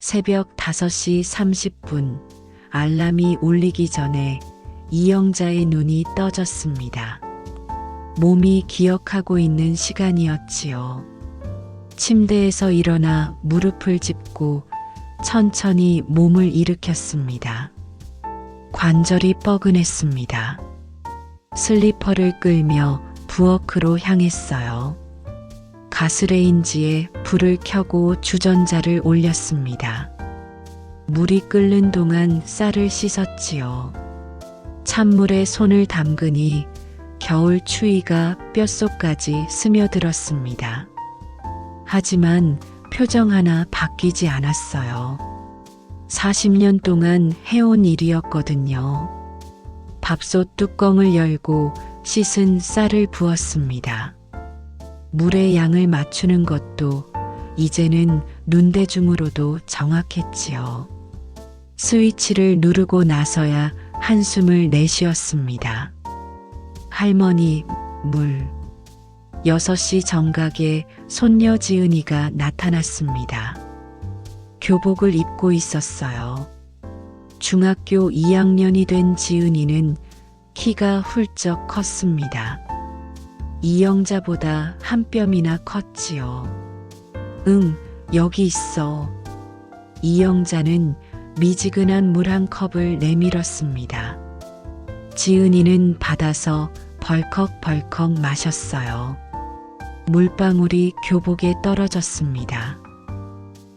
새벽 5시 30분 알람이 울리기 전에 이영자의 눈이 떠졌습니다. 몸이 기억하고 있는 시간이었지요. 침대에서 일어나 무릎을 짚고 천천히 몸을 일으켰습니다. 관절이 뻐근했습니다. 슬리퍼를 끌며 부엌으로 향했어요. 가스레인지에 불을 켜고 주전자를 올렸습니다. 물이 끓는 동안 쌀을 씻었지요. 찬물에 손을 담그니 겨울 추위가 뼛속까지 스며들었습니다. 하지만 표정 하나 바뀌지 않았어요. 40년 동안 해온 일이었거든요. 밥솥 뚜껑을 열고 씻은 쌀을 부었습니다. 물의 양을 맞추는 것도 이제는 눈대중으로도 정확했지요. 스위치를 누르고 나서야 한숨을 내쉬었습니다. 할머니, 물. 6시 정각에 손녀 지은이가 나타났습니다. 교복을 입고 있었어요. 중학교 2학년이 된 지은이는 키가 훌쩍 컸습니다. 이영자보다 한 뼘이나 컸지요. 응, 여기 있어. 이영자는 미지근한 물 한 컵을 내밀었습니다. 지은이는 받아서 벌컥벌컥 마셨어요. 물방울이 교복에 떨어졌습니다.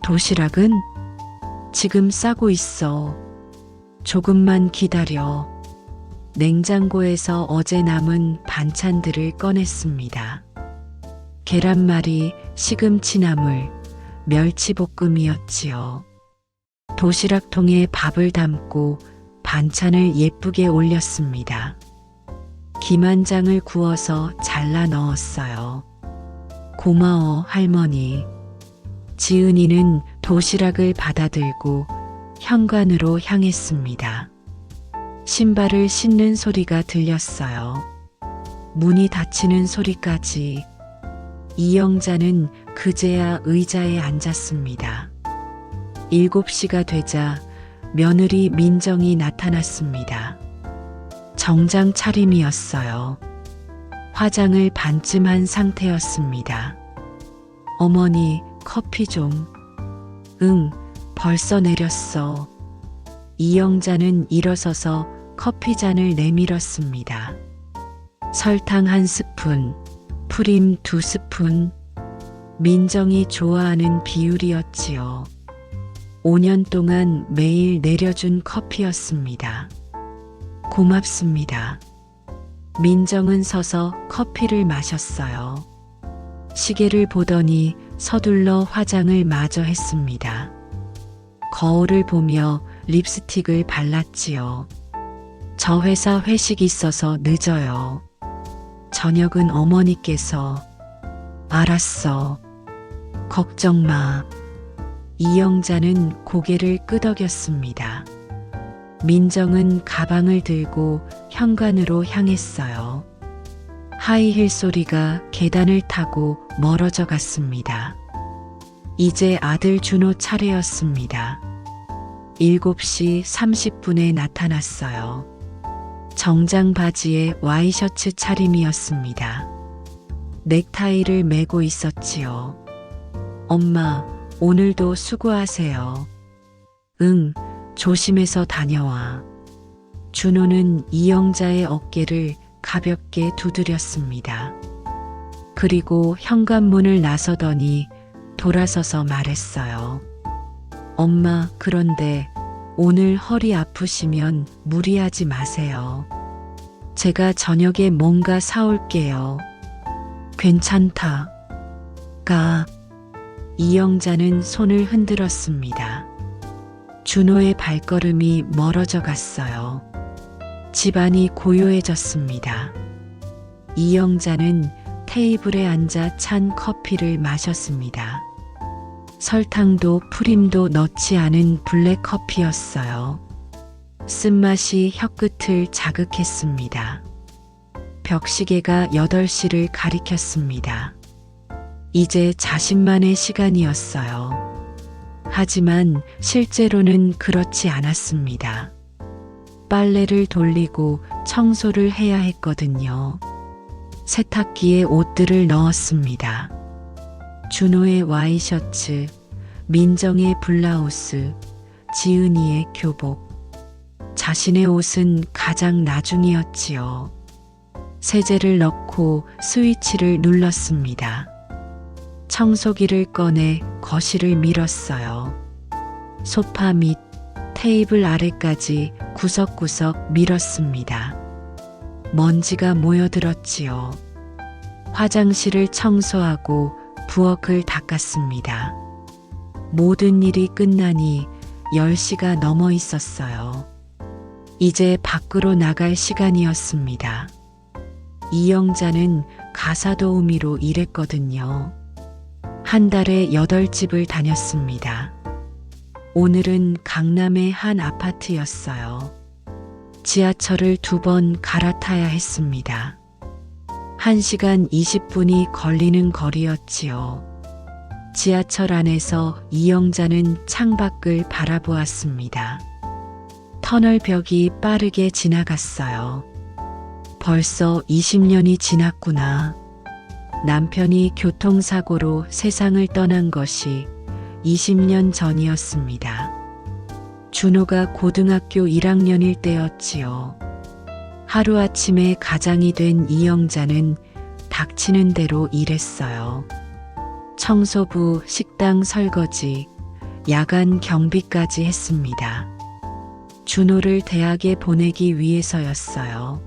도시락은? 지금 싸고 있어. 조금만 기다려. 냉장고에서 어제 남은 반찬들을 꺼냈습니다. 계란말이, 시금치나물, 멸치볶음이었지요. 도시락통에 밥을 담고 반찬을 예쁘게 올렸습니다. 김한장을 구워서 잘라 넣었어요. 고마워, 할머니. 지은이는 도시락을 받아들고 현관으로 향했습니다. 신발을 신는 소리가 들렸어요. 문이 닫히는 소리까지. 이영자는 그제야 의자에 앉았습니다. 7시가 되자 며느리 민정이 나타났습니다. 정장 차림이었어요. 화장을 반쯤 한 상태였습니다. 어머니, 커피 좀. 응, 벌써 내렸어. 이영자는 일어서서 커피잔을 내밀었습니다. 설탕 1스푼, 프림 2스푼. 민정이 좋아하는 비율이었지요. 5년 동안 매일 내려준 커피였습니다. 고맙습니다. 민정은 서서 커피를 마셨어요. 시계를 보더니 서둘러 화장을 마저 했습니다. 거울을 보며 립스틱을 발랐지요. 저 회사 회식 있어서 늦어요. 저녁은 어머니께서. 알았어. 걱정 마. 이영자는 고개를 끄덕였습니다. 민정은 가방을 들고 현관으로 향했어요. 하이힐 소리가 계단을 타고 멀어져 갔습니다. 이제 아들 준호 차례였습니다. 7시 30분에 나타났어요. 정장 바지에 와이셔츠 차림이었습니다. 넥타이를 매고 있었지요. 엄마, 오늘도 수고하세요. 응, 조심해서 다녀와. 준호는 이영자의 어깨를 가볍게 두드렸습니다. 그리고 현관문을 나서더니 돌아서서 말했어요. 엄마, 그런데 오늘 허리 아프시면 무리하지 마세요. 제가 저녁에 뭔가 사올게요. 괜찮다. 가. 이영자는 손을 흔들었습니다. 준호의 발걸음이 멀어져 갔어요. 집안이 고요해졌습니다. 이영자는 테이블에 앉아 찬 커피를 마셨습니다. 설탕도 프림도 넣지 않은 블랙 커피였어요. 쓴맛이 혀끝을 자극했습니다. 벽시계가 8시를 가리켰습니다. 이제 자신만의 시간이었어요. 하지만 실제로는 그렇지 않았습니다. 빨래를 돌리고 청소를 해야 했거든요. 세탁기에 옷들을 넣었습니다. 준호의 와이셔츠, 민정의 블라우스, 지은이의 교복. 자신의 옷은 가장 나중이었지요. 세제를 넣고 스위치를 눌렀습니다. 청소기를 꺼내 거실을 밀었어요. 소파 밑, 테이블 아래까지 구석구석 밀었습니다. 먼지가 모여들었지요. 화장실을 청소하고 부엌을 닦았습니다. 모든 일이 끝나니 10시가 넘어 있었어요. 이제 밖으로 나갈 시간이었습니다. 이영자는 가사도우미로 일했거든요. 한 달에 8집을 다녔습니다. 오늘은 강남의 한 아파트였어요. 지하철을 2번 갈아타야 했습니다. 1시간 20분이 걸리는 거리였지요. 지하철 안에서 이영자는 창밖을 바라보았습니다. 터널 벽이 빠르게 지나갔어요. 벌써 20년이 지났구나. 남편이 교통사고로 세상을 떠난 것이 20년 전이었습니다. 준호가 고등학교 1학년일 때였지요. 하루아침에 가장이 된 이영자는 닥치는 대로 일했어요. 청소부, 식당 설거지, 야간 경비까지 했습니다. 준호를 대학에 보내기 위해서였어요.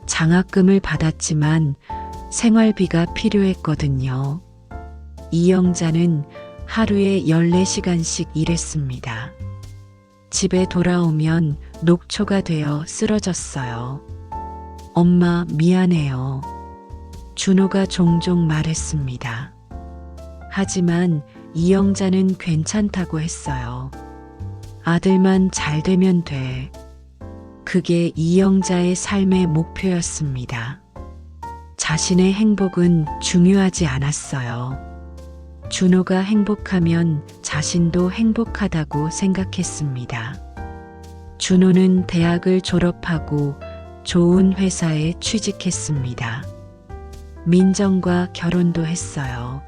장학금을 받았지만 생활비가 필요했거든요. 이영자는 하루에 14시간씩 일했습니다. 집에 돌아오면 녹초가 되어 쓰러졌어요. 엄마, 미안해요. 준호가 종종 말했습니다. 하지만 이영자는 괜찮다고 했어요. 아들만 잘 되면 돼. 그게 이영자의 삶의 목표였습니다. 자신의 행복은 중요하지 않았어요. 준호가 행복하면 자신도 행복하다고 생각했습니다. 준호는 대학을 졸업하고 좋은 회사에 취직했습니다. 민정과 결혼도 했어요.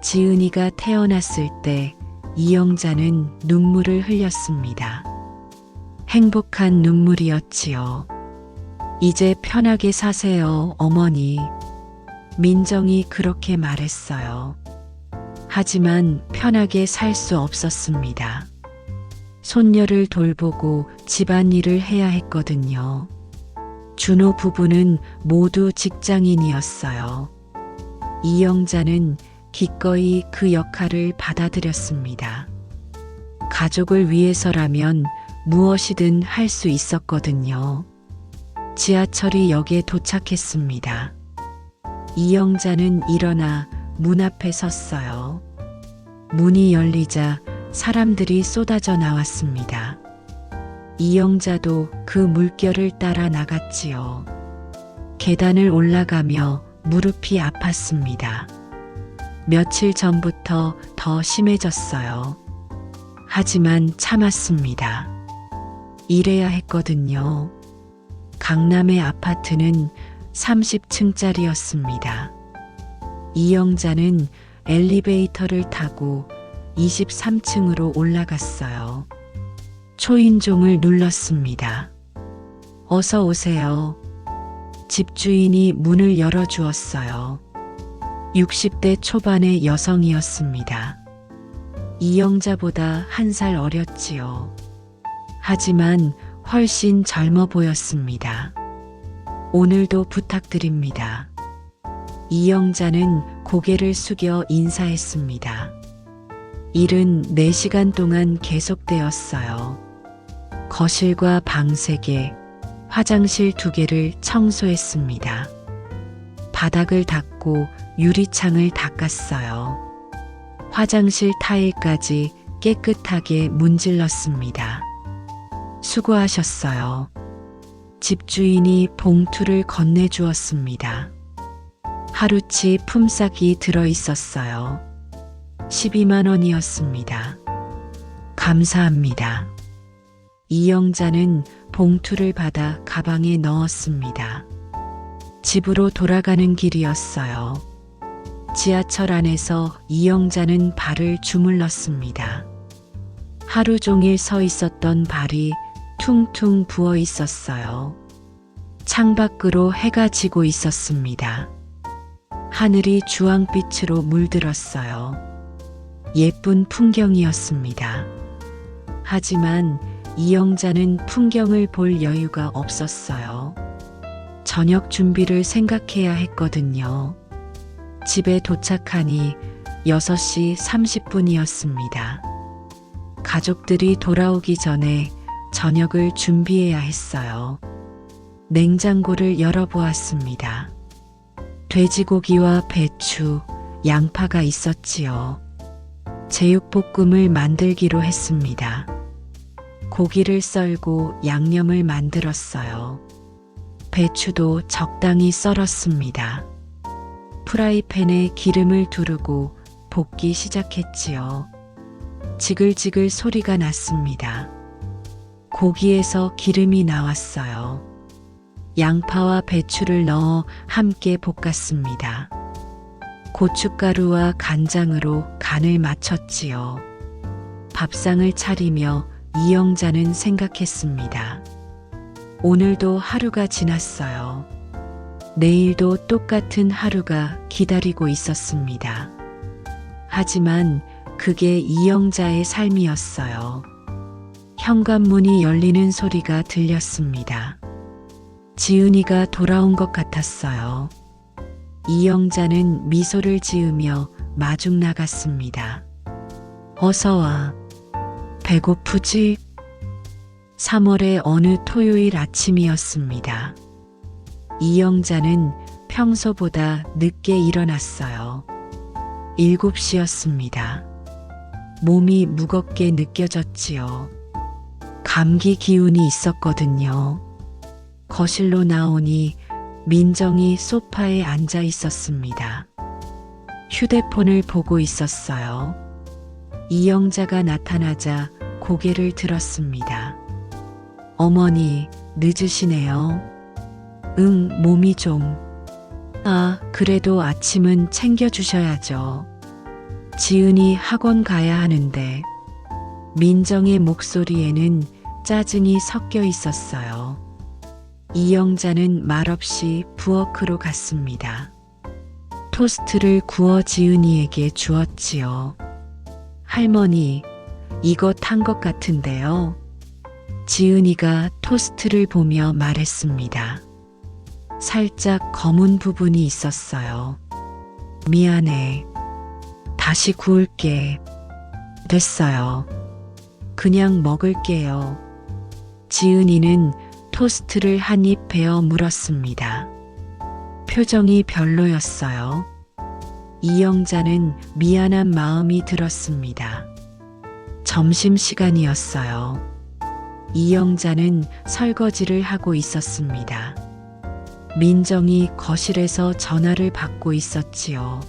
지은이가 태어났을 때 이영자는 눈물을 흘렸습니다. 행복한 눈물이었지요. 이제 편하게 사세요, 어머니. 민정이 그렇게 말했어요. 하지만 편하게 살 수 없었습니다. 손녀를 돌보고 집안일을 해야 했거든요. 준호 부부는 모두 직장인이었어요. 이영자는 기꺼이 그 역할을 받아들였습니다. 가족을 위해서라면 무엇이든 할 수 있었거든요. 지하철이 역에 도착했습니다. 이영자는 일어나 문 앞에 섰어요. 문이 열리자 사람들이 쏟아져 나왔습니다. 이영자도 그 물결을 따라 나갔지요. 계단을 올라가며 무릎이 아팠습니다. 며칠 전부터 더 심해졌어요. 하지만 참았습니다. 일해야 했거든요. 강남의 아파트는 30층짜리였습니다. 이영자는 엘리베이터를 타고 23층으로 올라갔어요. 초인종을 눌렀습니다. 어서 오세요. 집주인이 문을 열어주었어요. 60대 초반의 여성이었습니다. 이영자보다 1살 어렸지요. 하지만 훨씬 젊어 보였습니다. 오늘도 부탁드립니다. 이영자는 고개를 숙여 인사했습니다. 일은 4시간 동안 계속되었어요. 거실과 방 3개, 화장실 2개를 청소했습니다. 바닥을 닦고 유리창을 닦았어요. 화장실 타일까지 깨끗하게 문질렀습니다. 수고하셨어요. 집주인이 봉투를 건네주었습니다. 하루치 품삯이 들어 있었어요. 12만 원이었습니다. 감사합니다. 이영자는 봉투를 받아 가방에 넣었습니다. 집으로 돌아가는 길이었어요. 지하철 안에서 이영자는 발을 주물렀습니다. 하루 종일 서 있었던 발이 퉁퉁 부어 있었어요. 창밖으로 해가 지고 있었습니다. 하늘이 주황빛으로 물들었어요. 예쁜 풍경이었습니다. 하지만 이영자는 풍경을 볼 여유가 없었어요. 저녁 준비를 생각해야 했거든요. 집에 도착하니 6시 30분이었습니다. 가족들이 돌아오기 전에 저녁을 준비해야 했어요. 냉장고를 열어보았습니다. 돼지고기와 배추, 양파가 있었지요. 제육볶음을 만들기로 했습니다. 고기를 썰고 양념을 만들었어요. 배추도 적당히 썰었습니다. 프라이팬에 기름을 두르고 볶기 시작했지요. 지글지글 소리가 났습니다. 고기에서 기름이 나왔어요. 양파와 배추를 넣어 함께 볶았습니다. 고춧가루와 간장으로 간을 맞췄지요. 밥상을 차리며 이영자는 생각했습니다. 오늘도 하루가 지났어요. 내일도 똑같은 하루가 기다리고 있었습니다. 하지만 그게 이영자의 삶이었어요. 현관문이 열리는 소리가 들렸습니다. 지은이가 돌아온 것 같았어요. 이영자는 미소를 지으며 마중 나갔습니다. 어서 와. 배고프지? 3월의 어느 토요일 아침이었습니다. 이영자는 평소보다 늦게 일어났어요. 7시였습니다. 몸이 무겁게 느껴졌지요. 감기 기운이 있었거든요. 거실로 나오니 민정이 소파에 앉아 있었습니다. 휴대폰을 보고 있었어요. 이영자가 나타나자 고개를 들었습니다. 어머니, 늦으시네요. 응, 몸이 좀. 아, 그래도 아침은 챙겨주셔야죠. 지은이 학원 가야 하는데. 민정의 목소리에는 짜증이 섞여 있었어요. 이영자는 말없이 부엌으로 갔습니다. 토스트를 구워 지은이에게 주었지요. 할머니, 이거 탄 것 같은데요. 지은이가 토스트를 보며 말했습니다. 살짝 검은 부분이 있었어요. 미안해. 다시 구울게. 됐어요. 그냥 먹을게요. 지은이는 토스트를 한 입 베어 물었습니다. 표정이 별로였어요. 이영자는 미안한 마음이 들었습니다. 점심시간이었어요. 이영자는 설거지를 하고 있었습니다. 민정이 거실에서 전화를 받고 있었지요.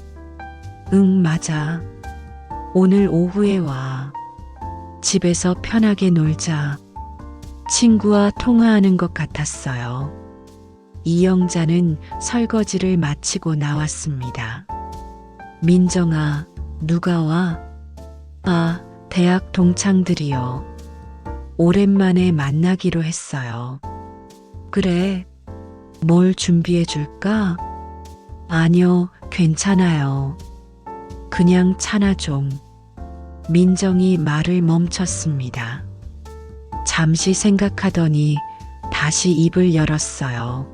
응, 맞아. 오늘 오후에 와. 집에서 편하게 놀자. 친구와 통화하는 것 같았어요. 이영자는 설거지를 마치고 나왔습니다. 민정아, 누가 와? 아, 대학 동창들이요. 오랜만에 만나기로 했어요. 그래. 뭘 준비해 줄까? 아니요, 괜찮아요. 그냥 차나 좀. 민정이 말을 멈췄습니다. 잠시 생각하더니 다시 입을 열었어요.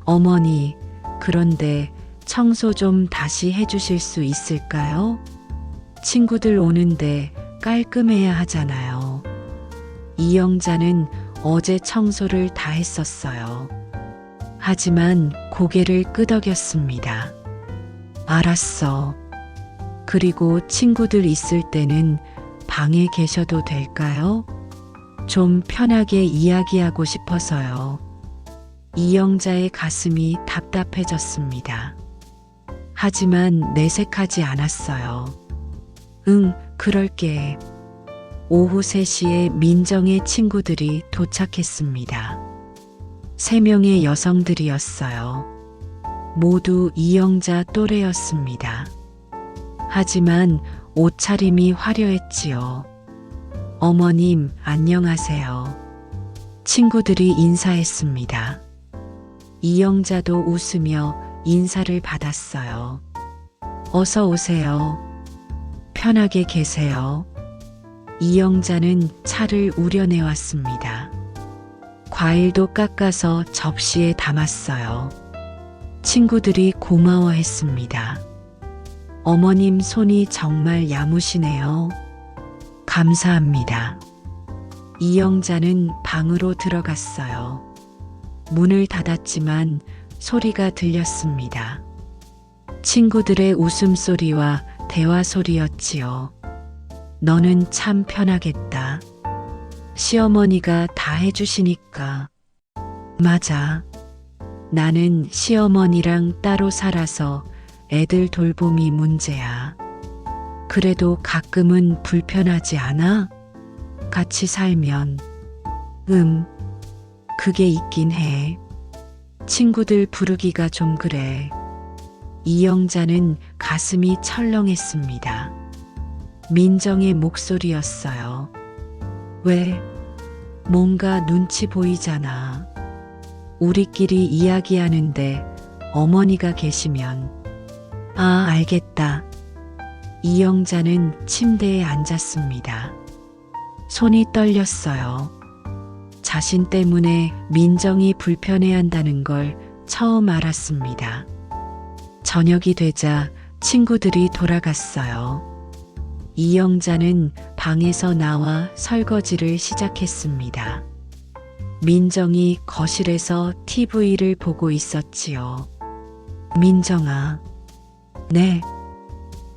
어머니, 그런데 청소 좀 다시 해주실 수 있을까요? 친구들 오는데 깔끔해야 하잖아요. 이영자는 어제 청소를 다 했었어요. 하지만 고개를 끄덕였습니다. 알았어. 그리고 친구들 있을 때는 방에 계셔도 될까요? 좀 편하게 이야기하고 싶어서요. 이영자의 가슴이 답답해졌습니다. 하지만 내색하지 않았어요. 응, 그럴게. 오후 3시에 민정의 친구들이 도착했습니다. 3명의 여성들이었어요. 모두 이영자 또래였습니다. 하지만 옷차림이 화려했지요. 어머님, 안녕하세요. 친구들이 인사했습니다. 이영자도 웃으며 인사를 받았어요. 어서 오세요. 편하게 계세요. 이영자는 차를 우려내왔습니다. 과일도 깎아서 접시에 담았어요. 친구들이 고마워했습니다. 어머님 손이 정말 야무시네요. 감사합니다. 이영자는 방으로 들어갔어요. 문을 닫았지만 소리가 들렸습니다. 친구들의 웃음소리와 대화 소리였지요. 너는 참 편하겠다. 시어머니가 다 해주시니까. 맞아. 나는 시어머니랑 따로 살아서 애들 돌봄이 문제야. 그래도 가끔은 불편하지 않아? 같이 살면. 그게 있긴 해. 친구들 부르기가 좀 그래. 이영자는 가슴이 철렁했습니다. 민정의 목소리였어요. 왜? 뭔가 눈치 보이잖아. 우리끼리 이야기하는데 어머니가 계시면. 아, 알겠다. 이영자는 침대에 앉았습니다. 손이 떨렸어요. 자신 때문에 민정이 불편해한다는 걸 처음 알았습니다. 저녁이 되자 친구들이 돌아갔어요. 이영자는 방에서 나와 설거지를 시작했습니다. 민정이 거실에서 TV를 보고 있었지요. 민정아. 네.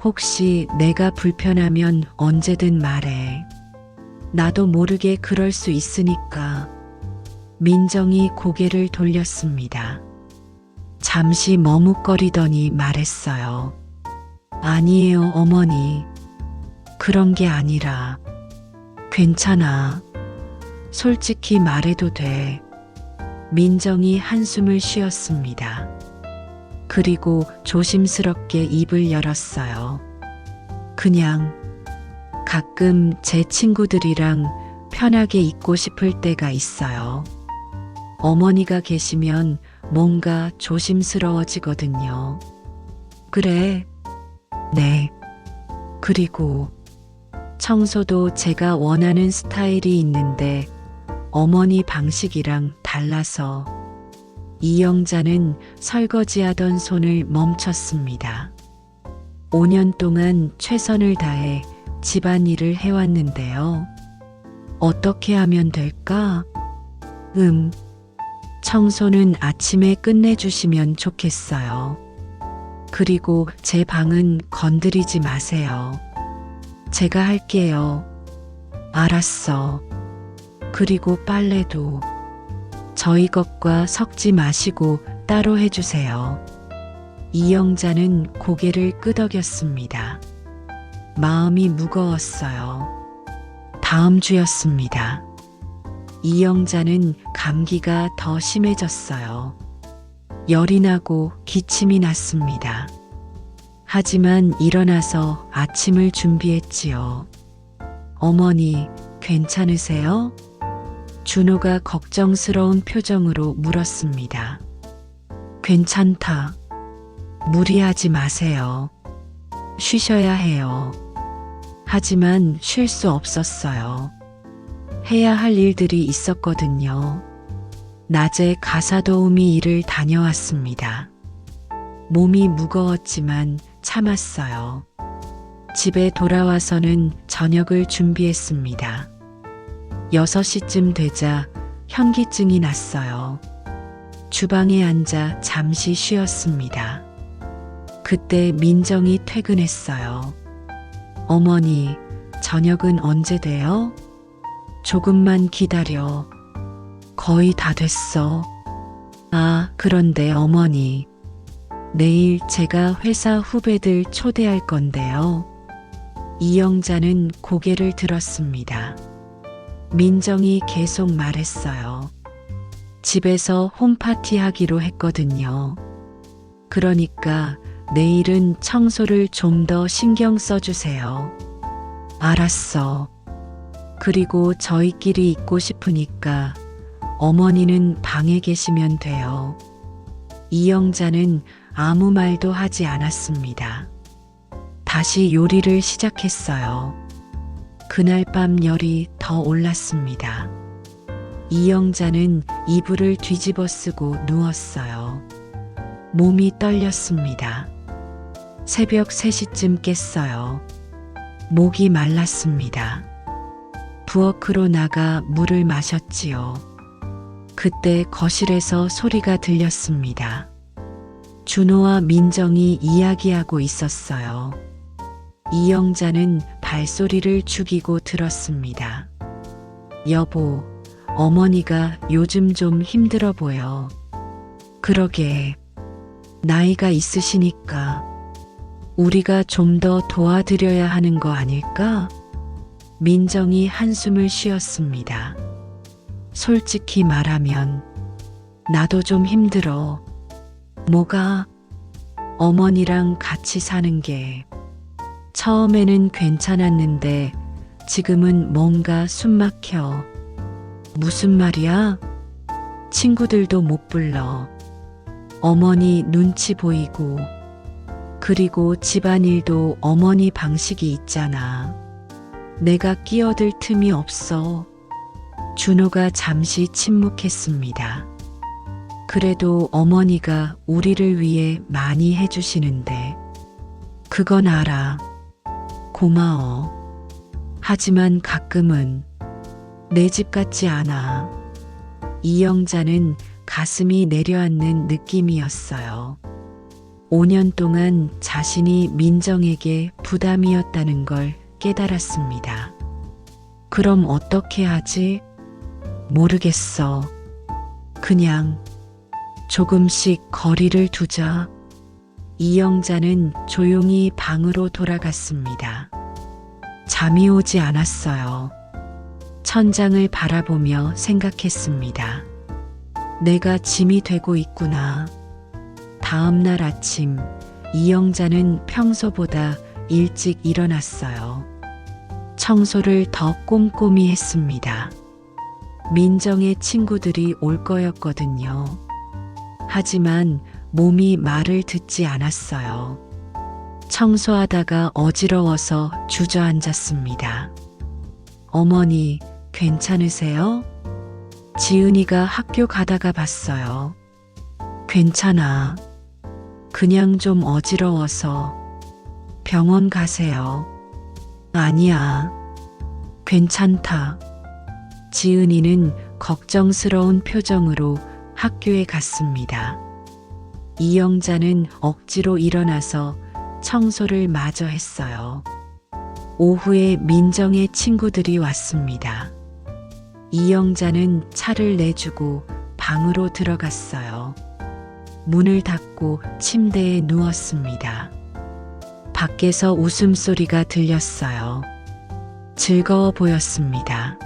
혹시 내가 불편하면 언제든 말해. 나도 모르게 그럴 수 있으니까. 민정이 고개를 돌렸습니다. 잠시 머뭇거리더니 말했어요. 아니에요, 어머니. 그런 게 아니라. 괜찮아. 솔직히 말해도 돼. 민정이 한숨을 쉬었습니다. 그리고 조심스럽게 입을 열었어요. 그냥 가끔 제 친구들이랑 편하게 있고 싶을 때가 있어요. 어머니가 계시면 뭔가 조심스러워지거든요. 그래. 네. 그리고 청소도 제가 원하는 스타일이 있는데 어머니 방식이랑 달라서. 이영자는 설거지하던 손을 멈췄습니다. 5년 동안 최선을 다해 집안일을 해왔는데요. 어떻게 하면 될까? 청소는 아침에 끝내주시면 좋겠어요. 그리고 제 방은 건드리지 마세요. 제가 할게요. 알았어. 그리고 빨래도 저희 것과 섞지 마시고 따로 해주세요. 이영자는 고개를 끄덕였습니다. 마음이 무거웠어요. 다음 주였습니다. 이영자는 감기가 더 심해졌어요. 열이 나고 기침이 났습니다. 하지만 일어나서 아침을 준비했지요. 어머니, 괜찮으세요? 준호가 걱정스러운 표정으로 물었습니다. 괜찮다. 무리하지 마세요. 쉬셔야 해요. 하지만 쉴 수 없었어요. 해야 할 일들이 있었거든요. 낮에 가사도우미 일을 다녀왔습니다. 몸이 무거웠지만 참았어요. 집에 돌아와서는 저녁을 준비했습니다. 6시쯤 되자 현기증이 났어요. 주방에 앉아 잠시 쉬었습니다. 그때 민정이 퇴근했어요. 어머니, 저녁은 언제 돼요? 조금만 기다려. 거의 다 됐어. 아, 그런데 어머니. 내일 제가 회사 후배들 초대할 건데요. 이영자는 고개를 들었습니다. 민정이 계속 말했어요. 집에서 홈파티 하기로 했거든요. 그러니까 내일은 청소를 좀 더 신경 써주세요. 알았어. 그리고 저희끼리 있고 싶으니까 어머니는 방에 계시면 돼요. 이영자는 아무 말도 하지 않았습니다. 다시 요리를 시작했어요. 그날 밤 열이 더 올랐습니다. 이영자는 이불을 뒤집어 쓰고 누웠어요. 몸이 떨렸습니다. 새벽 3시쯤 깼어요. 목이 말랐습니다. 부엌으로 나가 물을 마셨지요. 그때 거실에서 소리가 들렸습니다. 준호와 민정이 이야기하고 있었어요. 이영자는 발소리를 죽이고 들었습니다. 여보, 어머니가 요즘 좀 힘들어 보여. 그러게, 나이가 있으시니까 우리가 좀 더 도와드려야 하는 거 아닐까? 민정이 한숨을 쉬었습니다. 솔직히 말하면 나도 좀 힘들어. 뭐가? 어머니랑 같이 사는 게 처음에는 괜찮았는데 지금은 뭔가 숨 막혀. 무슨 말이야? 친구들도 못 불러. 어머니 눈치 보이고, 그리고 집안일도 어머니 방식이 있잖아. 내가 끼어들 틈이 없어. 준호가 잠시 침묵했습니다. 그래도 어머니가 우리를 위해 많이 해주시는데. 그건 알아. 고마워. 하지만 가끔은 내 집 같지 않아. 이영자는 가슴이 내려앉는 느낌이었어요. 5년 동안 자신이 민정에게 부담이었다는 걸 깨달았습니다. 그럼 어떻게 하지? 모르겠어. 그냥 조금씩 거리를 두자. 이영자는 조용히 방으로 돌아갔습니다. 잠이 오지 않았어요. 천장을 바라보며 생각했습니다. 내가 짐이 되고 있구나. 다음 날 아침, 이영자는 평소보다 일찍 일어났어요. 청소를 더 꼼꼼히 했습니다. 민정의 친구들이 올 거였거든요. 하지만 몸이 말을 듣지 않았어요. 청소하다가 어지러워서 주저앉았습니다. 어머니, 괜찮으세요? 지은이가 학교 가다가 봤어요. 괜찮아. 그냥 좀 어지러워서. 병원 가세요. 아니야. 괜찮다. 지은이는 걱정스러운 표정으로 학교에 갔습니다. 이영자는 억지로 일어나서 청소를 마저 했어요. 오후에 민정의 친구들이 왔습니다. 이영자는 차를 내주고 방으로 들어갔어요. 문을 닫고 침대에 누웠습니다. 밖에서 웃음소리가 들렸어요. 즐거워 보였습니다.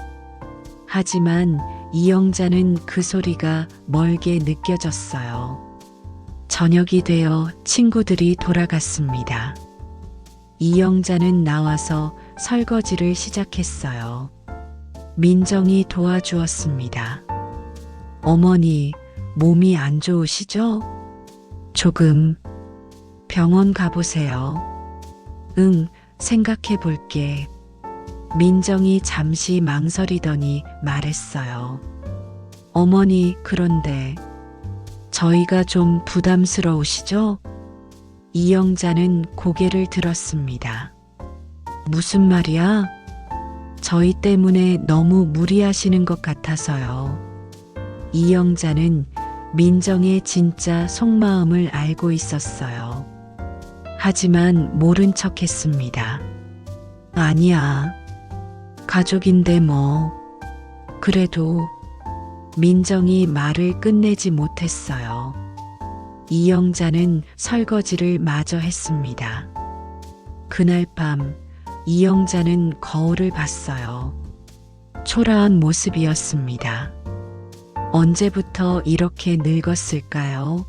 하지만 이영자는 그 소리가 멀게 느껴졌어요. 저녁이 되어 친구들이 돌아갔습니다. 이영자는 나와서 설거지를 시작했어요. 민정이 도와주었습니다. 어머니, 몸이 안 좋으시죠? 조금. 병원 가보세요. 응, 생각해 볼게. 민정이 잠시 망설이더니 말했어요. 어머니, 그런데 저희가 좀 부담스러우시죠? 이영자는 고개를 들었습니다. 무슨 말이야? 저희 때문에 너무 무리하시는 것 같아서요. 이영자는 민정의 진짜 속마음을 알고 있었어요. 하지만 모른 척 했습니다. 아니야. 가족인데 뭐. 그래도. 민정이 말을 끝내지 못했어요. 이영자는 설거지를 마저 했습니다. 그날 밤 이영자는 거울을 봤어요. 초라한 모습이었습니다. 언제부터 이렇게 늙었을까요?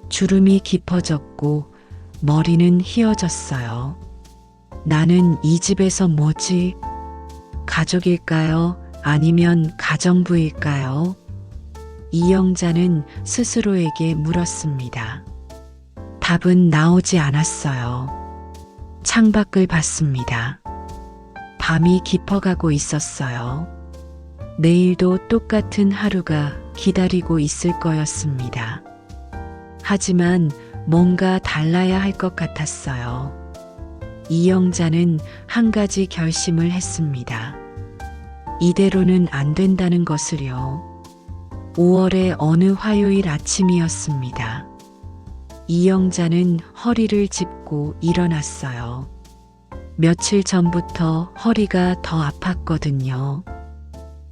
주름이 깊어졌고 머리는 휘어졌어요. 나는 이 집에서 뭐지? 가족일까요? 아니면 가정부일까요? 이영자는 스스로에게 물었습니다. 답은 나오지 않았어요. 창밖을 봤습니다. 밤이 깊어가고 있었어요. 내일도 똑같은 하루가 기다리고 있을 거였습니다. 하지만 뭔가 달라야 할 것 같았어요. 이영자는 한 가지 결심을 했습니다. 이대로는 안 된다는 것을요. 5월의 어느 화요일 아침이었습니다. 이영자는 허리를 짚고 일어났어요. 며칠 전부터 허리가 더 아팠거든요.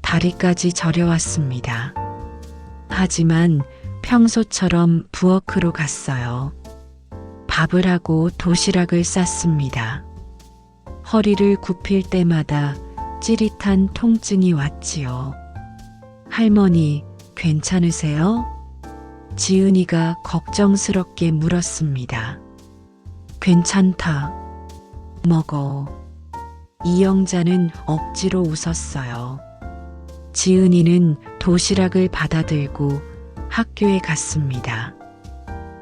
다리까지 저려왔습니다. 하지만 평소처럼 부엌으로 갔어요. 밥을 하고 도시락을 쌌습니다. 허리를 굽힐 때마다 찌릿한 통증이 왔지요. 할머니, 괜찮으세요? 지은이가 걱정스럽게 물었습니다. 괜찮다. 먹어. 이영자는 억지로 웃었어요. 지은이는 도시락을 받아들고 학교에 갔습니다.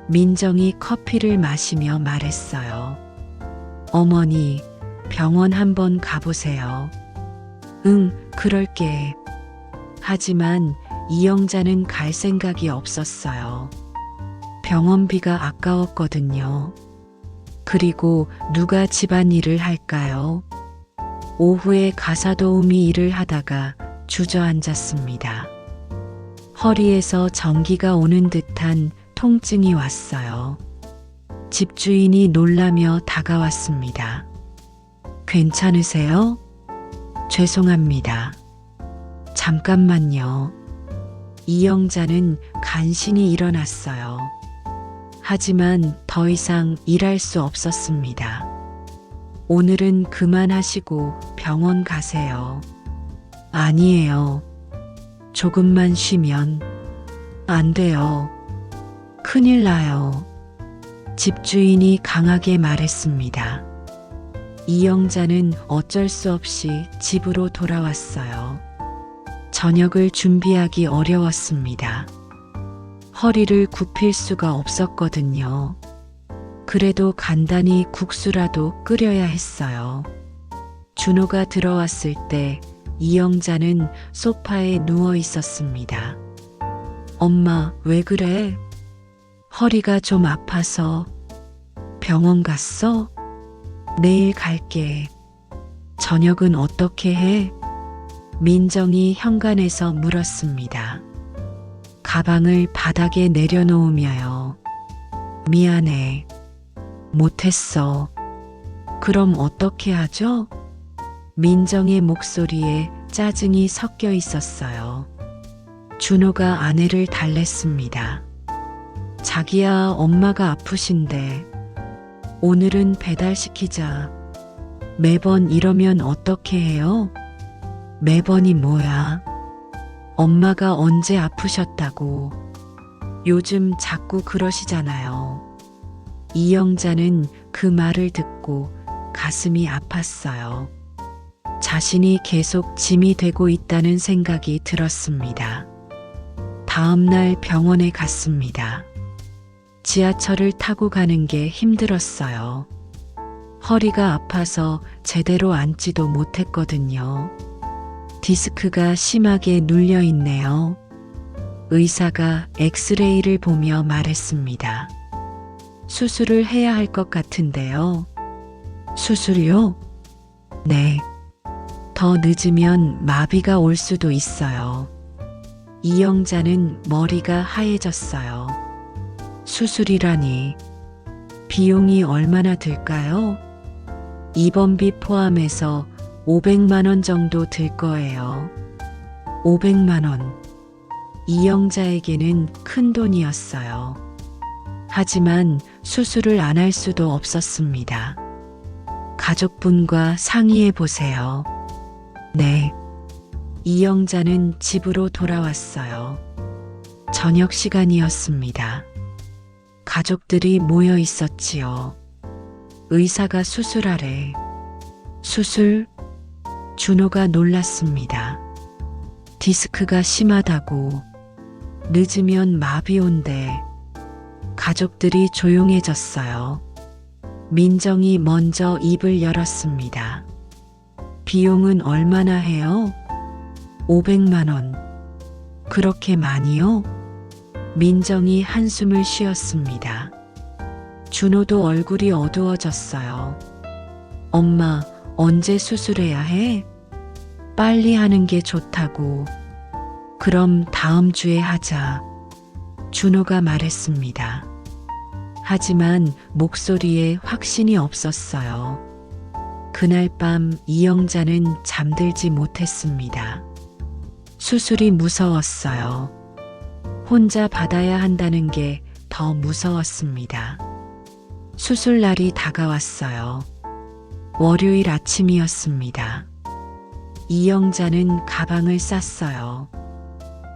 민정이 커피를 마시며 말했어요. 어머니, 병원 한번 가보세요. 응, 그럴게. 하지만 이영자는 갈 생각이 없었어요. 병원비가 아까웠거든요. 그리고 누가 집안일을 할까요? 오후에 가사도우미 일을 하다가 주저앉았습니다. 허리에서 전기가 오는 듯한 통증이 왔어요. 집주인이 놀라며 다가왔습니다. 괜찮으세요? 죄송합니다. 잠깐만요. 이영자는 간신히 일어났어요. 하지만 더 이상 일할 수 없었습니다. 오늘은 그만하시고 병원 가세요. 아니에요. 조금만 쉬면 안 돼요. 큰일 나요. 집주인이 강하게 말했습니다. 이영자는 어쩔 수 없이 집으로 돌아왔어요. 저녁을 준비하기 어려웠습니다. 허리를 굽힐 수가 없었거든요. 그래도 간단히 국수라도 끓여야 했어요. 준호가 들어왔을 때 이영자는 소파에 누워 있었습니다. 엄마, 왜 그래? 허리가 좀 아파서. 병원 갔어? 내일 갈게. 저녁은 어떻게 해? 민정이 현관에서 물었습니다. 가방을 바닥에 내려놓으며요. 미안해. 못했어. 그럼 어떻게 하죠? 민정의 목소리에 짜증이 섞여 있었어요. 준호가 아내를 달랬습니다. 자기야, 엄마가 아프신데. 오늘은 배달시키자. 매번 이러면 어떻게 해요? 매번이 뭐야? 엄마가 언제 아프셨다고. 요즘 자꾸 그러시잖아요. 이영자는 그 말을 듣고 가슴이 아팠어요. 자신이 계속 짐이 되고 있다는 생각이 들었습니다. 다음 날 병원에 갔습니다. 지하철을 타고 가는 게 힘들었어요. 허리가 아파서 제대로 앉지도 못했거든요. 디스크가 심하게 눌려 있네요. 의사가 엑스레이를 보며 말했습니다. 수술을 해야 할 것 같은데요. 수술요? 네. 더 늦으면 마비가 올 수도 있어요. 이영자는 머리가 하얘졌어요. 수술이라니. 비용이 얼마나 들까요? 입원비 포함해서 500만 원 정도 들 거예요. 500만 원. 이영자에게는 큰 돈이었어요. 하지만 수술을 안 할 수도 없었습니다. 가족분과 상의해 보세요. 네. 이영자는 집으로 돌아왔어요. 저녁 시간이었습니다. 가족들이 모여 있었지요. 의사가 수술하래. 수술? 준호가 놀랐습니다. 디스크가 심하다고. 늦으면 마비 온대. 가족들이 조용해졌어요. 민정이 먼저 입을 열었습니다. 비용은 얼마나 해요? 500만 원. 그렇게 많이요? 민정이 한숨을 쉬었습니다. 준호도 얼굴이 어두워졌어요. 엄마, 언제 수술해야 해? 빨리 하는 게 좋다고. 그럼 다음 주에 하자. 준호가 말했습니다. 하지만 목소리에 확신이 없었어요. 그날 밤 이영자는 잠들지 못했습니다. 수술이 무서웠어요. 혼자 받아야 한다는 게 더 무서웠습니다. 수술 날이 다가왔어요. 월요일 아침이었습니다. 이영자는 가방을 쌌어요.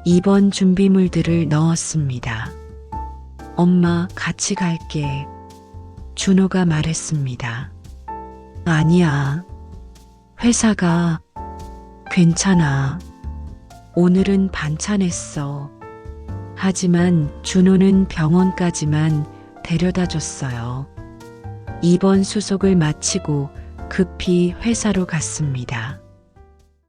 입원 준비물들을 넣었습니다. 엄마, 같이 갈게. 준호가 말했습니다. 아니야. 회사가 괜찮아. 오늘은 반찬했어. 하지만 준호는 병원까지만 데려다 줬어요. 입원 수속을 마치고 급히 회사로 갔습니다.